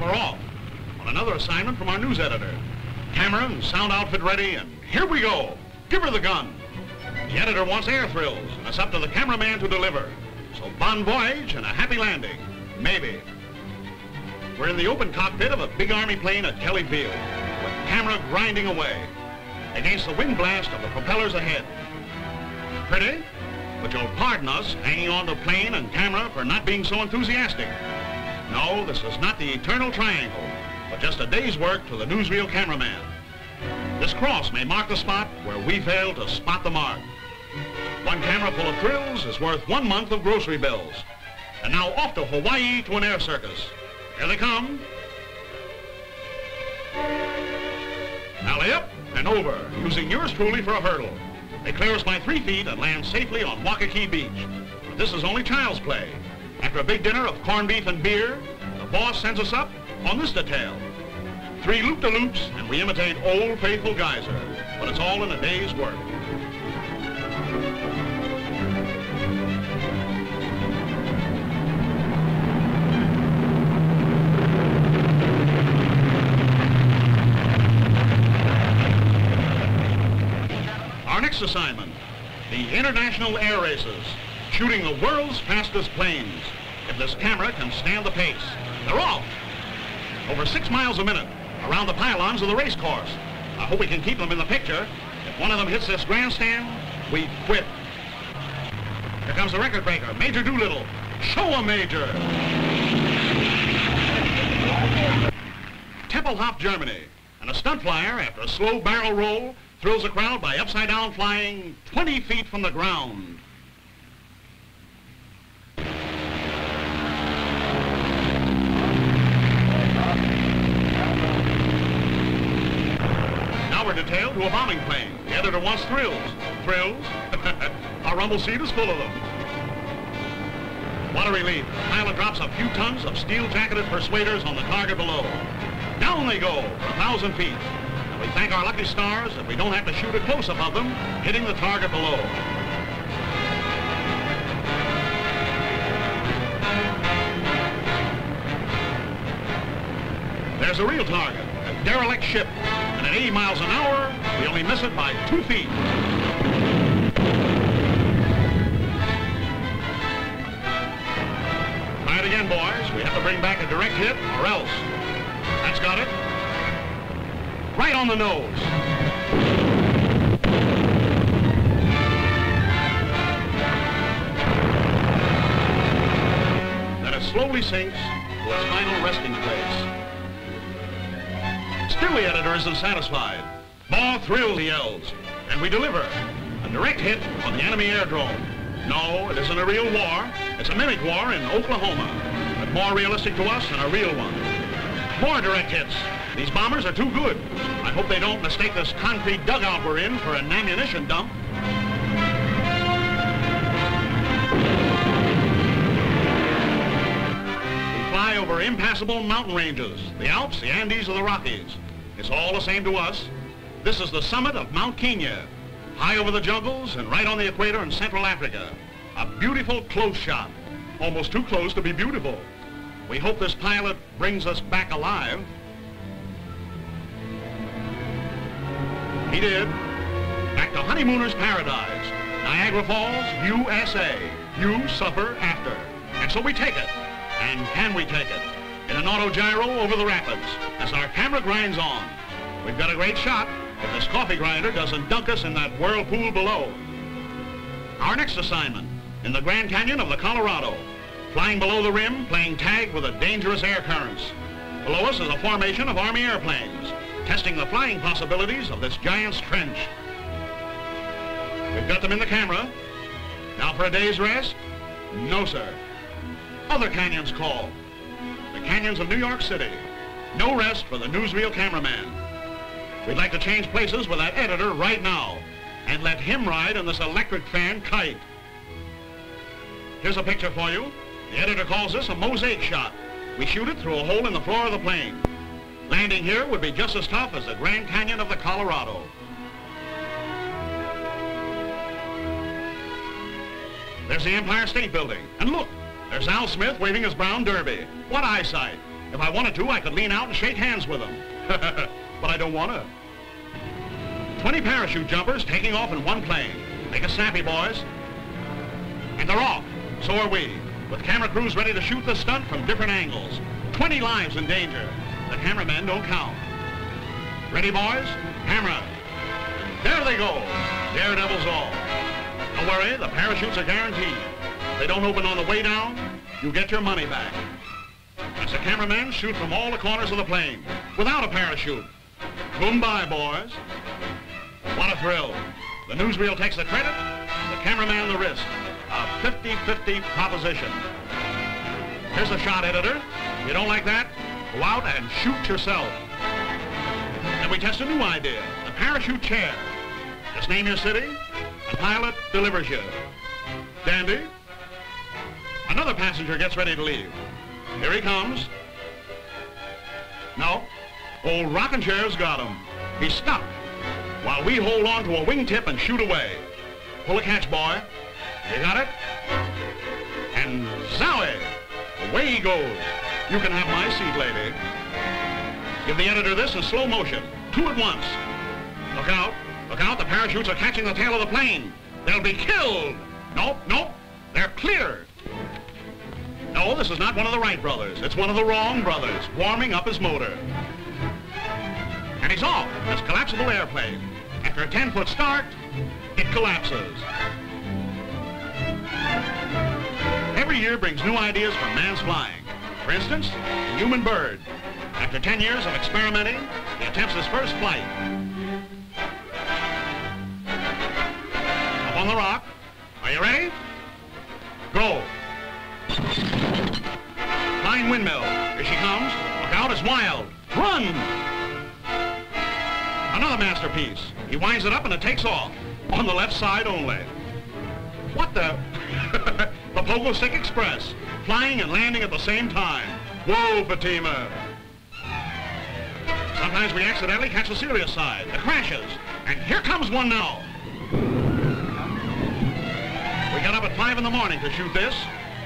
we're off on another assignment from our news editor. Camera and sound outfit ready, and here we go. Give her the gun. The editor wants air thrills, and it's up to the cameraman to deliver. So bon voyage and a happy landing. Maybe. We're in the open cockpit of a big Army plane at Kelly Field, with camera grinding away against the wind blast of the propellers ahead. Pretty? But you'll pardon us hanging on to plane and camera for not being so enthusiastic. No, this is not the eternal triangle, but just a day's work to the newsreel cameraman. This cross may mark the spot where we failed to spot the mark. One camera full of thrills is worth 1 month of grocery bills. And now off to Hawaii to an air circus. Here they come. Alley up and over, using yours truly for a hurdle. They clear us by 3 feet and land safely on Waikiki Beach. But this is only child's play. After a big dinner of corned beef and beer, the boss sends us up on this detail. 3 loop-de-loops, and we imitate Old Faithful Geyser. But it's all in a day's work. Our next assignment, the International Air Races, shooting the world's fastest planes. If this camera can stand the pace. They're off! Over 6 miles a minute, around the pylons of the race course. I hope we can keep them in the picture. If one of them hits this grandstand, we quit. Here comes the record breaker, Major Doolittle. Show 'em, Major! Tempelhof, Germany, and a stunt flyer, after a slow barrel roll, thrills the crowd by upside-down flying 20 feet from the ground. Now we're detailed to a bombing plane. The editor wants thrills. Thrills? Our rumble seat is full of them. What a relief. The pilot drops a few tons of steel-jacketed persuaders on the target below. Down they go for 1,000 feet. We thank our lucky stars that we don't have to shoot it close above them, hitting the target below. There's a real target, a derelict ship, and at 80 miles an hour, we only miss it by 2 feet. Try it again, boys. We have to bring back a direct hit, or else. That's got it. Right on the nose. Then it slowly sinks to its final resting place. Still the editor isn't satisfied. More thrills, he yells, and we deliver. A direct hit on the enemy airdrome. No, it isn't a real war. It's a mimic war in Oklahoma, but more realistic to us than a real one. More direct hits. These bombers are too good. I hope they don't mistake this concrete dugout we're in for an ammunition dump. We fly over impassable mountain ranges, the Alps, the Andes, or the Rockies. It's all the same to us. This is the summit of Mount Kenya, high over the jungles and right on the equator in Central Africa. A beautiful close shot, almost too close to be beautiful. We hope this pilot brings us back alive. He did. Back to Honeymooners Paradise, Niagara Falls, USA. You suffer after. And so we take it. And can we take it? In an autogiro over the rapids, as our camera grinds on. We've got a great shot if this coffee grinder doesn't dunk us in that whirlpool below. Our next assignment, in the Grand Canyon of the Colorado. Flying below the rim, playing tag with the dangerous air currents. Below us is a formation of Army airplanes, testing the flying possibilities of this giant's trench. We've got them in the camera. Now for a day's rest? No, sir. Other canyons call. The canyons of New York City. No rest for the newsreel cameraman. We'd like to change places with that editor right now and let him ride in this electric fan kite. Here's a picture for you. The editor calls this a mosaic shot. We shoot it through a hole in the floor of the plane. Landing here would be just as tough as the Grand Canyon of the Colorado. There's the Empire State Building. And look, there's Al Smith waving his brown derby. What eyesight. If I wanted to, I could lean out and shake hands with them. But I don't want to. 20 parachute jumpers taking off in one plane. Make it snappy, boys. And they're off. So are we. With camera crews ready to shoot the stunt from different angles. 20 lives in danger. The cameramen don't count. Ready, boys? Camera. There they go. Daredevils all. Don't worry, the parachutes are guaranteed. If they don't open on the way down, you get your money back. As the cameramen shoot from all the corners of the plane, without a parachute. Boom bye, boys. What a thrill. The newsreel takes the credit, the cameraman the risk. A 50-50 proposition. Here's a shot, editor. If you don't like that, go out and shoot yourself. Then we test a new idea, the parachute chair. Just name your city, and pilot delivers you. Dandy. Another passenger gets ready to leave. Here he comes. No, old rocking chair's got him. He's stuck, while we hold on to a wingtip and shoot away. Pull a catch, boy. You got it? And zowie! Away he goes. You can have my seat, lady. Give the editor this in slow motion. 2 at once. Look out. Look out, the parachutes are catching the tail of the plane. They'll be killed. Nope, nope. They're cleared. No, this is not one of the Wright brothers. It's one of the wrong brothers, warming up his motor. And he's off, this collapsible airplane. After a 10-foot start, it collapses. Every year brings new ideas for man's flying. For instance, the human bird. After 10 years of experimenting, he attempts his first flight. Up on the rock. Are you ready? Go. Flying windmill. Here she comes. Look out, it's wild. Run! Another masterpiece. He winds it up and it takes off. On the left side only. What the? The Pogo Stick Express. Flying and landing at the same time. Whoa, Fatima. Sometimes we accidentally catch the serious side. The crashes. And here comes one now. We got up at 5 in the morning to shoot this.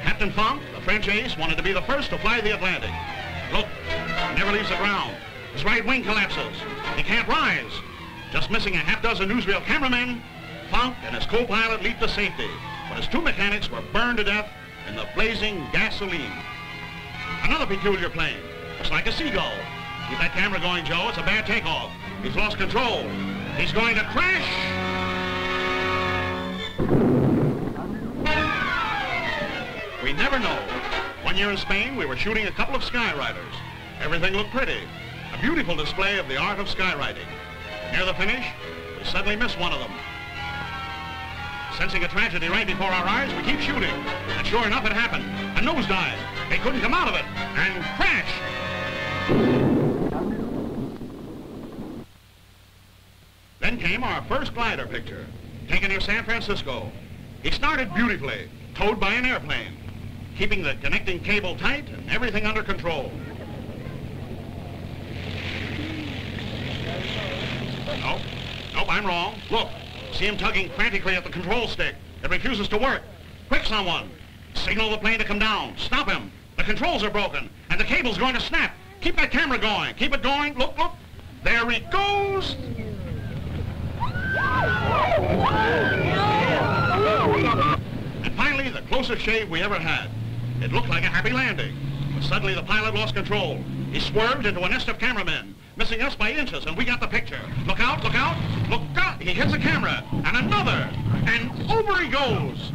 Captain Funk, the French ace, wanted to be the first to fly the Atlantic. Look, he never leaves the ground. His right wing collapses. He can't rise. Just missing a half-dozen newsreel cameramen, Funk and his co-pilot leaped to safety, but his 2 mechanics were burned to death in the blazing gasoline. Another peculiar plane, just like a seagull. Keep that camera going, Joe. It's a bad takeoff. He's lost control. He's going to crash. We never know. One year in Spain, we were shooting a couple of skyriders. Everything looked pretty. A beautiful display of the art of skywriting. Near the finish, we suddenly missed one of them. Sensing a tragedy right before our eyes, we keep shooting. And sure enough, it happened. A nosedive. They couldn't come out of it. And crash! Then came our first glider picture, taken near San Francisco. He started beautifully, towed by an airplane, keeping the connecting cable tight and everything under control. Nope, nope, I'm wrong. Look, see him tugging frantically at the control stick. It refuses to work. Quick, someone. Signal the plane to come down. Stop him. The controls are broken, and the cable's going to snap. Keep that camera going. Keep it going. Look, look. There he goes. And finally, the closest shave we ever had. It looked like a happy landing, but suddenly the pilot lost control. He swerved into a nest of cameramen, missing us by inches, and we got the picture. Look out, look out, look out. He hits a camera, and another, and over he goes.